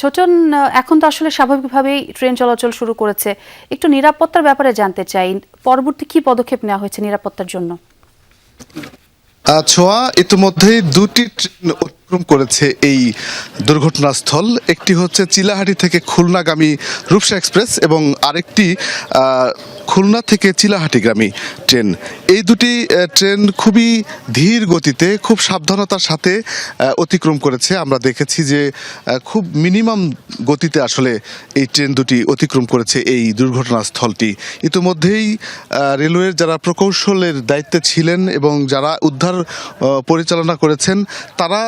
ছোটন, এখন তো আসলে স্বাভাবিকভাবেই ট্রেন চলাচল শুরু করেছে, একটু নিরাপত্তার ব্যাপারে জানতে চাই, পরবর্তী কি পদক্ষেপ নেওয়া হয়েছে নিরাপত্তার জন্য? ছোঁয়া ইতিমধ্যেই দুটি ট্রেন অতিক্রম করেছে এই দুর্ঘটনাস্থল। একটি হচ্ছে চিলাহাটি থেকে খুলনাগামী রূপসা এক্সপ্রেস এবং আরেকটি খুলনা থেকে চিলাহাটিগামী ট্রেন। এই দুটি ট্রেন খুবই ধীর গতিতে খুব সাবধানতার সাথে অতিক্রম করেছে। আমরা দেখেছি যে খুব মিনিমাম গতিতে আসলে এই ট্রেন দুটি অতিক্রম করেছে এই দুর্ঘটনাস্থলটি। ইতিমধ্যেই রেলওয়ের যারা প্রকৌশলের দায়িত্বে ছিলেন এবং যারা উদ্ধার পরিচালনা করেছেন তারা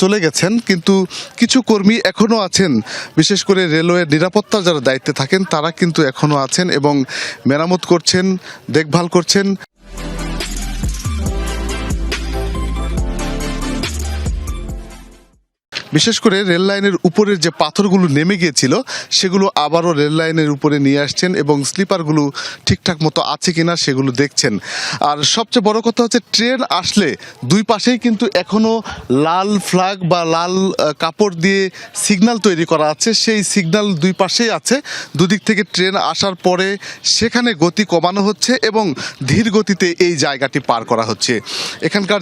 চলে গেছেন, কিন্তু কিছু কর্মী এখনও আছেন, বিশেষ করে রেলওয়ের নিরাপত্তার যারা দায়িত্বে থাকেন তারা কিন্তু এখনও আছেন এবং মেরামত করছেন, দেখভাল করছেন। বিশেষ করে রেল লাইনের উপরের যে পাথরগুলো নেমে গিয়েছিল সেগুলো আবারও রেল লাইনের উপরে নিয়ে আসছেন এবং স্লিপারগুলো ঠিকঠাক মতো আছে কিনা সেগুলো দেখছেন। আর সবচেয়ে বড় কথা হচ্ছে ট্রেন আসলে দুই পাশেই কিন্তু এখনও লাল ফ্ল্যাগ বা লাল কাপড় দিয়ে সিগন্যাল তৈরি করা আছে। সেই সিগন্যাল দুই পাশেই আছে। দুদিক থেকে ট্রেন আসার পরে সেখানে গতি কমানো হচ্ছে এবং ধীর গতিতে এই জায়গাটি পার করা হচ্ছে। এখানকার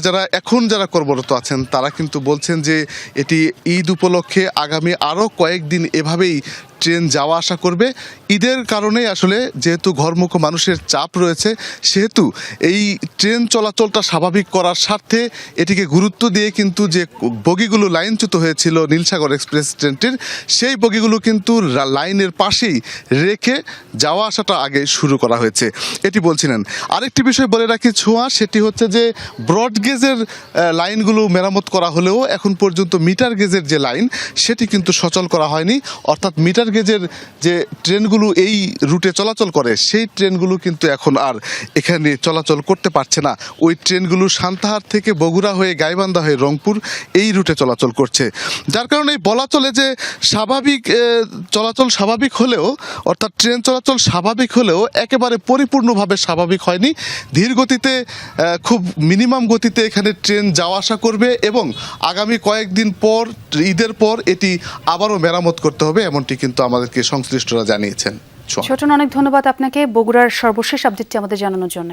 যারা কর্মরত আছেন তারা কিন্তু বলছেন যে এটি ঈদ উপলক্ষে আগামী আরও কয়েকদিন এভাবেই ট্রেন যাওয়া আসা করবে। ঈদের কারণে আসলে যেহেতু ঘরমুখো মানুষের চাপ রয়েছে, সেহেতু এই ট্রেন চলাচলটা স্বাভাবিক করার স্বার্থে এটিকে গুরুত্ব দিয়ে কিন্তু যে বগিগুলো লাইনচ্যুত হয়েছিল নীলসাগর এক্সপ্রেস ট্রেনটির, সেই বগিগুলো কিন্তু লাইনের পাশেই রেখে যাওয়া আসাটা আগে শুরু করা হয়েছে, এটি বলছিলেন। আরেকটি বিষয় বলে রাখি ছোঁয়া, সেটি হচ্ছে যে ব্রড গেজের লাইনগুলো মেরামত করা হলেও এখন পর্যন্ত মিটার গেজের যে লাইন সেটি কিন্তু সচল করা হয়নি। অর্থাৎ মিটার গেজের যে ট্রেনগুলো এই রুটে চলাচল করে সেই ট্রেনগুলো কিন্তু এখন আর এখানে চলাচল করতে পারছে না। ওই ট্রেনগুলো সান্তাহার থেকে বগুড়া হয়ে গাইবান্ধা হয়ে রংপুর এই রুটে চলাচল করছে, যার কারণে বলা চলে যে চলাচল স্বাভাবিক হলেও, অর্থাৎ ট্রেন চলাচল স্বাভাবিক হলেও একেবারে পরিপূর্ণভাবে স্বাভাবিক হয়নি। ধীর গতিতে খুব মিনিমাম গতিতে এখানে ট্রেন যাওয়া আসা করবে এবং আগামী কয়েকদিন পর ঈদের পর এটি আবারও মেরামত করতে হবে, এমনটি কিন্তু আমাদেরকে সংশ্লিষ্টরা জানিয়েছেন। ছোটন, অনেক ধন্যবাদ আপনাকে বগুড়ার সর্বশেষ আপডেটটি আমাদের জানানোর জন্য।